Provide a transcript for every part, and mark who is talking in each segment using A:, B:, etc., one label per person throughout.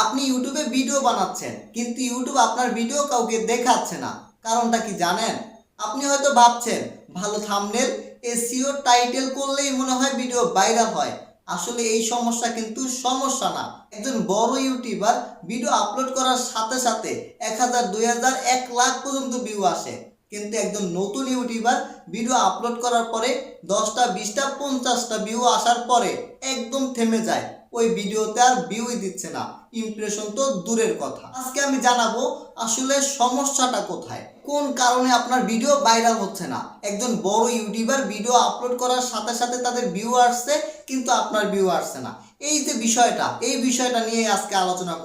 A: আপনি ইউটিউবে ভিডিও বানাচ্ছেন কিন্তু ইউটিউব আপনার ভিডিও কাউকে দেখাচ্ছে না। কারণটা কি জানেন? আপনি হয়তো ভাবছেন ভালো থাম্বনেল, এসইও, টাইটেল করলেই মনে হয় ভিডিও ভাইরাল হয়। আসলে এই সমস্যা কিন্তু সমস্যা না। একজন বড় ইউটিউবার ভিডিও আপলোড করার সাথে সাথে 1000, 2000, 1 লাখ পর্যন্ত ভিউ আসে। কিন্তু একজন নতুন ইউটিউবার ভিডিও আপলোড করার পরে 10টা, 20টা, 50টা ভিউ আসার পরে একদম থেমে যায়। ওই ভিডিওতে আর ভিউই দিচ্ছে না, ইমপ্রেশন তো দূরের কথা। আজকে আমি জানাবো আসলে সমস্যাটা কোথায়, কোন কারণে আপনার ভিডিও ভাইরাল হচ্ছে না। একজন বড় ইউটিউবার ভিডিও আপলোড করার সাথে সাথে তাদের ভিউ আসছে কিন্তু আপনার ভিউ আসছে না। এই যে বিষয়টা, এই বিষয়টা নিয়ে আজকে আলোচনা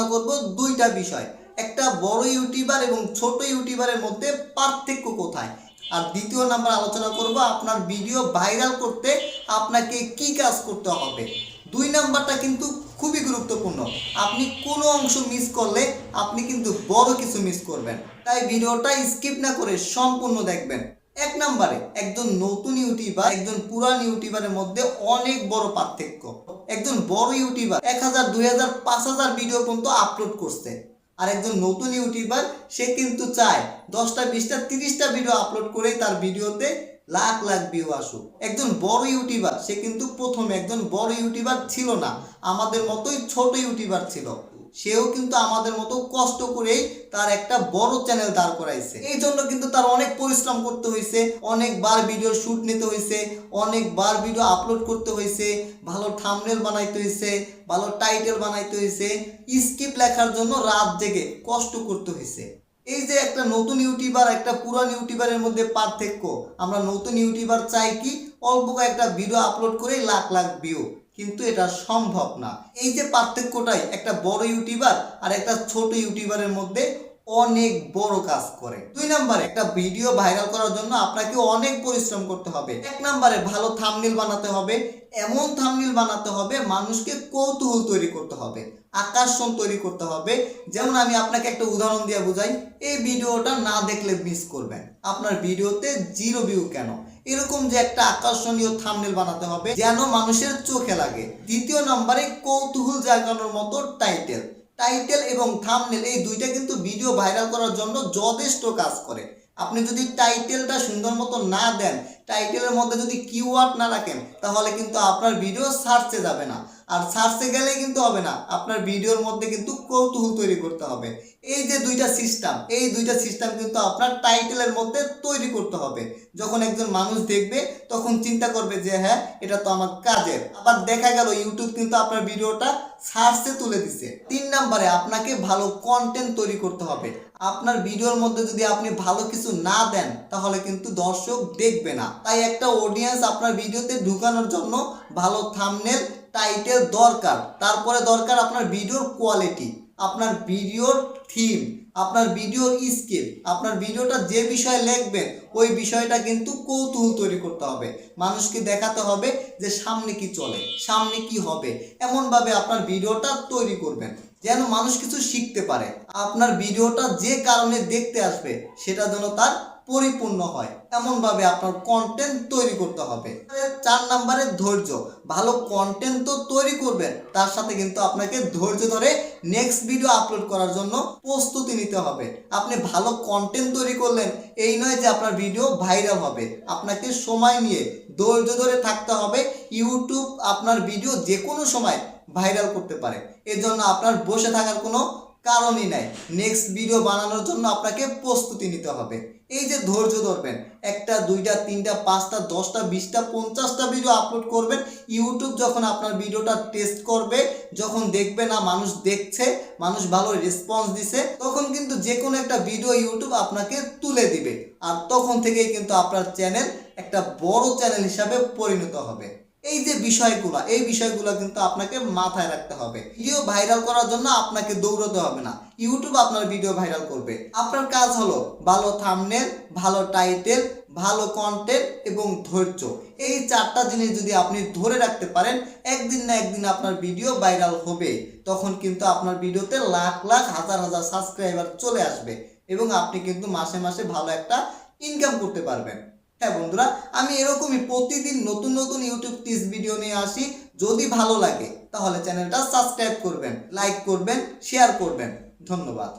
A: করব দুইটা বিষয়। একটা বড় ইউটিউবার এবং ছোট ইউটিউবারের মধ্যে পার্থক্য কোথায়, আর দ্বিতীয় নাম্বার আলোচনা করব আপনার ভিডিও ভাইরাল করতে আপনাকে কি কাজ করতে হবে। 2 নাম্বারটা কিন্তু খুবই গুরুত্বপূর্ণ। আপনি কোনো অংশ মিস করলে আপনি কিন্তু বড় কিছু মিস করবেন। তাই ভিডিওটা স্কিপ না করে সম্পূর্ণ দেখবেন। 1 নাম্বারে একজন নতুন ইউটিউবার একজন পুরান ইউটিউবারের মধ্যে অনেক বড় পার্থক্য। একজন বড় ইউটিউবার 1000, 2000, 5000 ভিডিও পর্যন্ত আপলোড করছে, আর একজন নতুন ইউটিউবার সে কিন্তু চায় 10টা, 20টা, 30টা ভিডিও আপলোড করেই তার ভিডিওতে লাখ লাখ ভিউ আসুক। একজন বড় ইউটিউবার সে কিন্তু প্রথমে একজন বড় ইউটিউবার ছিল না, আমাদের মতোই ছোট ইউটিউবার ছিল। সেও কিন্তু আমাদের মতো কষ্ট করেই তার একটা বড় চ্যানেল দাঁড় করাইছে। এই জন্য কিন্তু তার অনেক পরিশ্রম করতে হয়েছে, অনেকবার ভিডিও শুট নিতে হয়েছে, অনেকবার ভিডিও আপলোড করতে হয়েছে, ভালো থাম্বনেল বানাইতে হয়েছে, ভালো টাইটেল বানাইতে হয়েছে, স্ক্রিপ্ট লেখার জন্য রাত জেগে কষ্ট করতে হয়েছে। এই যে একটা নতুন ইউটিউবার একটা পুরান ইউটিউবারের মধ্যে পার্থক্য, আমরা নতুন ইউটিউবার চাই কি অল্প কয়েকটা ভিডিও আপলোড করে লাখ লাখ ভিউ, কিন্তু এটা সম্ভব না। এই যে পার্থক্যটাই একটা বড় ইউটিউবার আর একটা ছোট ইউটিউবারের মধ্যে অনেক বড় কাজ করে। 2 নম্বরে একটা ভিডিও ভাইরাল করার জন্য আপনাকে অনেক পরিশ্রম করতে হবে। 1 নম্বরে ভালো থাম্বনেল বানাতে হবে, এমন থাম্বনেল বানাতে হবে মানুষকে কৌতূহল তৈরি করতে হবে, আকর্ষণ তৈরি করতে হবে। যেমন আমি আপনাকে একটা উদাহরণ দিয়ে বুঝাই, এই ভিডিওটা না দেখলে মিস করবেন, আপনার ভিডিওতে 0 ভিউ কেন, এরকম যে একটা আকর্ষণীয় থাম্বনেল বানাতে হবে যেন মানুষের চোখে লাগে। দ্বিতীয় নম্বরে কৌতূহল জাগানোর মতো টাইটেল এবং থাম্বনেল, এই দুইটা কিন্তু ভিডিও ভাইরাল করার জন্য যথেষ্ট কাজ করে। আপনি যদি টাইটেলটা সুন্দর মতো না দেন, টাইটেলের মধ্যে যদি কিওয়ার্ড না রাখেন, তাহলে কিন্তু আপনার ভিডিও সার্চে যাবে না, আর সার্চে গেলেই কিন্তু হবে না, আপনার ভিডিওর মধ্যে কিন্তু কৌতূহল তৈরি করতে হবে। এই যে এই দুইটা সিস্টেম কিন্তু আপনার টাইটেলের মধ্যে তৈরি করতে হবে। যখন একজন মানুষ দেখবে তখন চিন্তা করবে যে হ্যাঁ, এটা তো আমার কাজের। আবার দেখা গেল ইউটিউব কিন্তু আপনার ভিডিওটা সার্চে তুলে দিছে। 3 নম্বরে আপনাকে ভালো কন্টেন্ট তৈরি করতে হবে। আপনার ভিডিওর মধ্যে যদি আপনি ভালো কিছু না দেন তাহলে কিন্তু দর্শক দেখবে না। তাই একটা অডিয়েন্স আপনার ভিডিওতে ঢুকানোর জন্য ভালো থাম্বনেল, টাইটেল দরকার। তারপরে দরকার আপনার ভিডিওর কোয়ালিটি, আপনার ভিডিওর থিম, আপনার ভিডিওর স্ক্রিপ্ট, আপনার ভিডিওটা যে বিষয়ে লিখবেন ওই বিষয়টা কিন্তু কৌতূহল তৈরি করতে হবে। মানুষকে দেখাতে হবে যে সামনে কি চলে, সামনে কি হবে, এমনভাবে আপনার ভিডিওটা তৈরি করবেন যেন মানুষ কিছু শিখতে পারে। আপনার ভিডিওটা যে কারণে দেখতে আসবে সেটা যেন তার পরিপূর্ণ হয়, এমনভাবে আপনার কন্টেন্ট তৈরি করতে হবে। 4 নম্বরে ধৈর্য। ভালো কন্টেন্ট তো তৈরি করবেন, তার সাথে কিন্তু আপনাকে ধৈর্য ধরে নেক্সট ভিডিও আপলোড করার জন্য প্রস্তুতি নিতে হবে। আপনি ভালো কন্টেন্ট তৈরি করলেন এই নয় যে আপনার ভিডিও ভাইরাল হবে, আপনাকে সময় নিয়ে ধৈর্য ধরে থাকতে হবে। ইউটিউব আপনার ভিডিও যে কোনো সময় ভাইরাল করতে পারে, এর জন্য আপনার বসে থাকার কোনো কারণই নাই। নেক্সট ভিডিও বানানোর জন্য আপনাকে প্রস্তুতি নিতে হবে। এই যে ধৈর্য ধরবেন, 1টা, 2টা, 3টা, 5টা, 10টা, 20টা, 50টা ভিডিও আপলোড করবেন। ইউটিউব যখন আপনার ভিডিওটা টেস্ট করবে, যখন দেখবে না মানুষ দেখছে, মানুষ ভালো রেসপন্স দিছে, তখন কিন্তু যে কোনো একটা ভিডিও ইউটিউব আপনাকে তুলে দিবে, আর তখন থেকেই কিন্তু আপনার চ্যানেল একটা বড় চ্যানেল হিসাবে পরিণত হবে। এই যে এই বিষয়গুলো কিন্তু আপনাকে মাথায় রাখতে হবে। ভিডিও ভাইরাল করার জন্য আপনাকে দৌড়াতে হবে না, ইউটিউব আপনার ভিডিও ভাইরাল করবে। আপনার কাজ হলো ভালো থাম্বনেল, ভালো টাইটেল, ভালো কন্টেন্ট এবং ধৈর্য। এই 4টা জিনিস যদি আপনি ধরে রাখতে পারেন, একদিন না একদিন আপনার ভিডিও ভাইরাল হবে। তখন কিন্তু আপনার ভিডিওতে লাখ লাখ, হাজার হাজার সাবস্ক্রাইবার চলে আসবে এবং আপনি কিন্তু মাসে মাসে ভালো একটা ইনকাম করতে পারবেন। হ্যাঁ বন্ধুরা, আমি এরকমই প্রতিদিন নতুন নতুন ইউটিউব টিপস ভিডিও নিয়ে আসি। যদি ভালো লাগে তাহলে চ্যানেলটা সাবস্ক্রাইব করবেন, লাইক করবেন, শেয়ার করবেন। ধন্যবাদ।